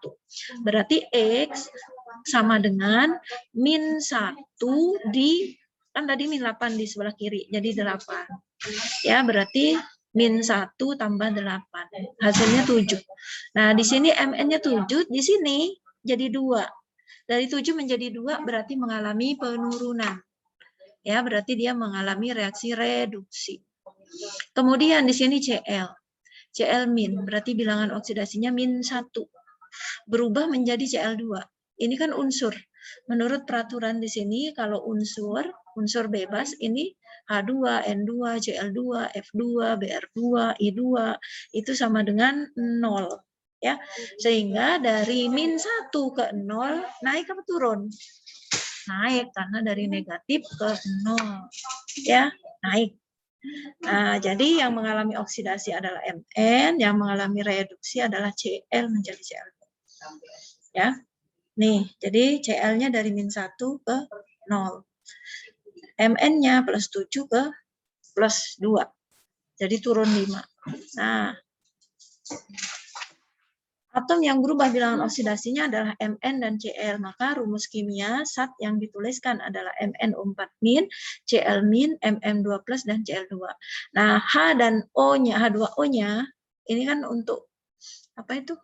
Berarti X sama dengan min 1 kan tadi min 8 di sebelah kiri, jadi 8. Ya, berarti min 1 tambah 8. Hasilnya 7. Nah, di sini Mn-nya 7, di sini jadi 2. Dari 7 menjadi 2 berarti mengalami penurunan. Ya, berarti dia mengalami reaksi reduksi. Kemudian di sini Cl. Cl min, berarti bilangan oksidasinya min 1. Berubah menjadi Cl2. Ini kan unsur. Menurut peraturan di sini kalau unsur bebas ini H2, N2, Cl2, F2, Br2, I2 itu sama dengan 0. Ya, sehingga dari min 1 ke 0 naik apa turun? Naik karena dari negatif ke 0. Ya, naik. Nah, jadi yang mengalami oksidasi adalah Mn, yang mengalami reduksi adalah Cl menjadi Cl2. Ya. Nih, jadi Cl-nya dari min 1 ke 0. Mn-nya plus 7 ke plus 2. Jadi turun 5. Nah, atom yang berubah bilangan oksidasinya adalah Mn dan Cl. Maka rumus kimia zat yang dituliskan adalah MnO4-, Cl-, Mn2+, dan Cl2. Nah, H dan O-nya, H2O-nya, ini kan untuk apa itu?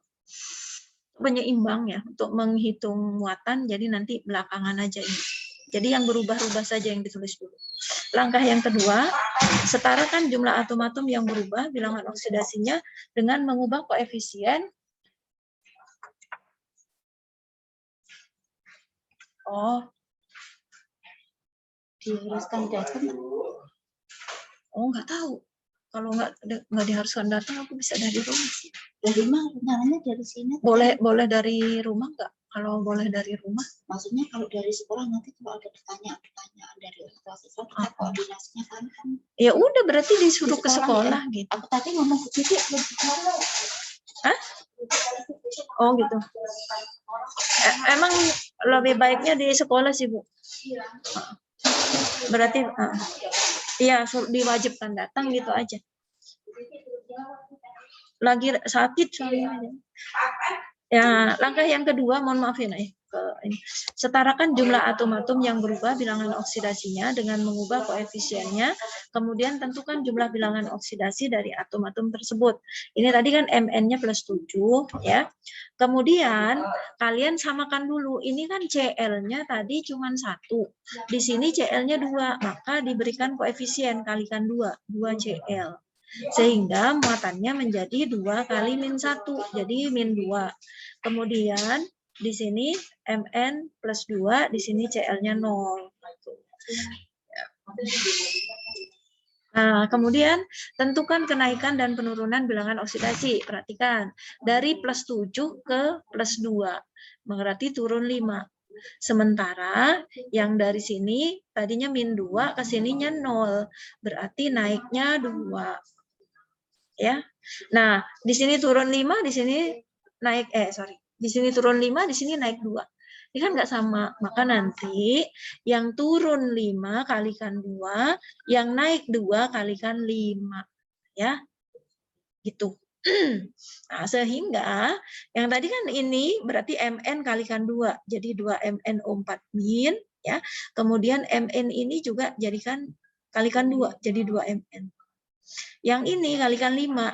Penyeimbang ya, untuk menghitung muatan, jadi nanti belakangan aja ini. Jadi yang berubah-ubah saja yang ditulis dulu. Langkah yang kedua, setarakan jumlah atom-atom yang berubah bilangan oksidasinya dengan mengubah koefisien. Oh, Diharuskan datang. oh nggak tahu. Kalau nggak diharuskan datang, aku bisa dari rumah sih. Dari mana? Rencananya dari sini. Boleh dari rumah nggak? Kalau boleh dari rumah. Maksudnya kalau dari sekolah nanti kalau ada pertanyaan dari orang tua siswa kita koordinasinya kan. Ya udah berarti disuruh ke sekolah ya. gitu. Aku tadi ngomong begitu. Hah? Oh gitu. Emang lebih baiknya di sekolah sih Bu. Berarti iya diwajibkan datang gitu aja. Lagi sakit soalnya. Ya, langkah yang kedua, mohon maaf ya, setarakan jumlah atom-atom yang berubah bilangan oksidasinya dengan mengubah koefisiennya, kemudian tentukan jumlah bilangan oksidasi dari atom-atom tersebut. Ini tadi kan Mn-nya plus 7, ya. Kemudian, kalian samakan dulu, ini kan Cl-nya tadi cuma 1, di sini Cl-nya 2, maka diberikan koefisien, kalikan 2 Cl. Sehingga muatannya menjadi 2 kali min 1, jadi min 2. Kemudian di sini Mn plus 2, di sini Cl-nya 0. Nah, kemudian tentukan kenaikan dan penurunan bilangan oksidasi. Perhatikan, dari plus 7 ke plus 2, berarti turun 5. Sementara yang dari sini tadinya min 2, ke sininya 0, berarti naiknya 2. Ya. Nah, di sini turun 5, di sini naik di sini turun 5, di sini naik 2. Ini kan nggak sama. Maka nanti yang turun 5 kalikan 2, yang naik 2 kalikan 5. Ya. Gitu. Nah, sehingga yang tadi kan ini berarti Mn kalikan 2, jadi 2 MnO4 min, ya. Kemudian Mn ini juga jadikan kalikan 2, jadi 2 Mn. Yang ini kalikan 5.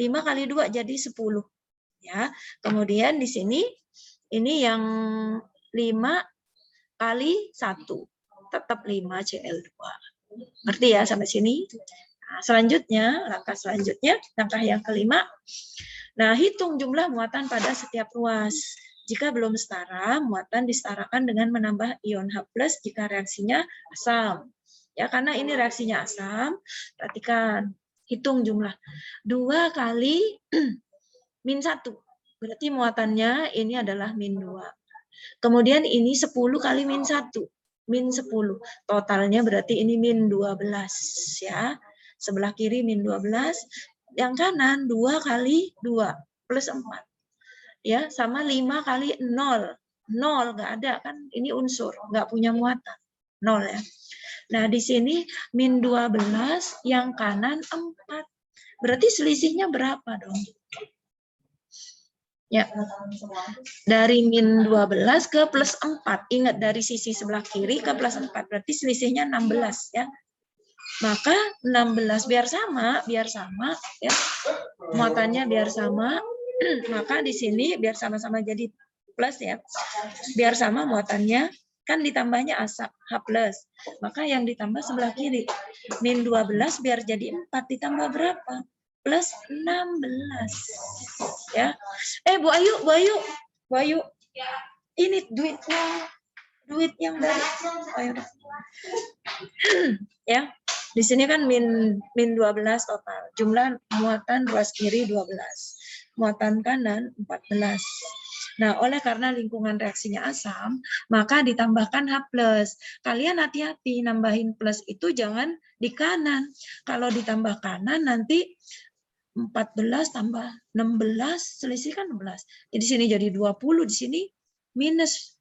5 kali 2 jadi 10. Ya. Kemudian di sini ini yang 5 kali 1. Tetap 5 Cl2. Ngerti ya sampai sini? Nah, selanjutnya, langkah yang kelima. Nah, hitung jumlah muatan pada setiap ruas. Jika belum setara, muatan disetarakan dengan menambah ion H+ jika reaksinya asam. Ya, karena ini reaksinya asam, perhatikan, hitung jumlah. 2 kali min 1, berarti muatannya ini adalah min 2. Kemudian ini 10 kali min 1, min 10. Totalnya berarti ini min 12, ya. Sebelah kiri min 12, yang kanan 2 kali 2, plus 4. Ya, sama 5 kali 0. 0 nggak ada, kan ini unsur, nggak punya muatan. 0 ya. Nah, di sini min 12, yang kanan 4. Berarti selisihnya berapa dong? Ya, dari min 12 ke plus 4. Ingat, dari sisi sebelah kiri ke plus 4. Berarti selisihnya 16 ya. Maka 16 biar sama ya. Muatannya biar sama. Maka di sini biar sama-sama jadi plus ya. Biar sama muatannya, kan ditambahnya asap H+. Maka yang ditambah sebelah kiri. Min 12 biar jadi 4 ditambah berapa? Plus 16. Ya. Bu Ayu. Ini duitnya. Duit yang dari ya. Di sini kan min 12 total. Jumlah muatan ruas kiri 12. Muatan kanan 14. Nah, oleh karena lingkungan reaksinya asam, maka ditambahkan H+. Kalian hati-hati, nambahin plus itu jangan di kanan. Kalau ditambah kanan nanti 14 tambah 16, selisih kan 16. Jadi sini jadi 20, di sini minus.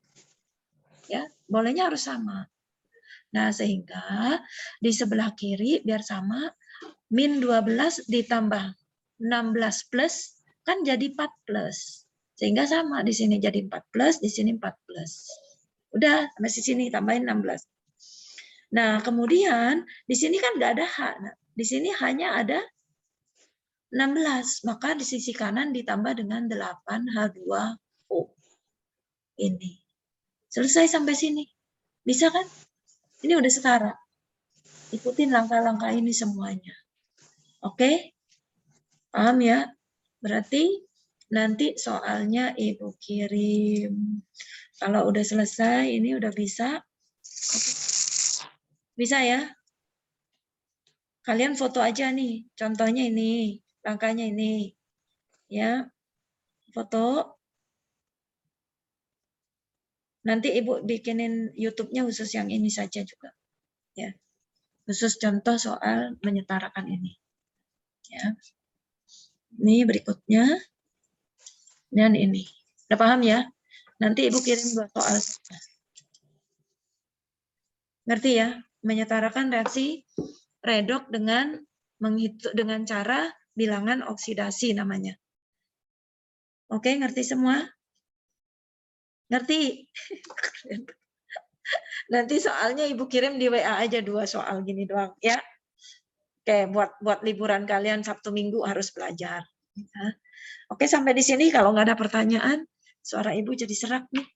Ya, bolehnya harus sama. Nah, sehingga di sebelah kiri biar sama, min 12 ditambah 16 plus, kan jadi 4 plus. Sehingga sama, di sini jadi 4 plus, di sini 4 plus. Udah, sampai sini tambahin 16. Nah, kemudian di sini kan nggak ada H. Nah, di sini hanya ada 16. Maka di sisi kanan ditambah dengan 8H2O. Ini. Selesai sampai sini. Bisa kan? Ini udah setara. Ikutin langkah-langkah ini semuanya. Oke? Paham ya? Berarti nanti soalnya Ibu kirim. Kalau udah selesai, ini udah bisa. Oke. Bisa ya? Kalian foto aja nih. Contohnya ini, langkahnya ini. Ya, foto. Nanti Ibu bikinin YouTube-nya khusus yang ini saja juga. Ya. Khusus contoh soal menyetarakan ini. Ya. Ini berikutnya. Dan ini. Udah paham ya? Nanti Ibu kirim 2 soal. Ngerti ya? Menyetarakan reaksi redoks dengan menghitung dengan cara bilangan oksidasi namanya. Oke, ngerti semua? Ngerti? Nanti soalnya Ibu kirim di WA aja 2 soal gini doang ya. Oke, buat liburan kalian Sabtu Minggu harus belajar. Oke, sampai di sini kalau nggak ada pertanyaan, suara Ibu jadi serak nih.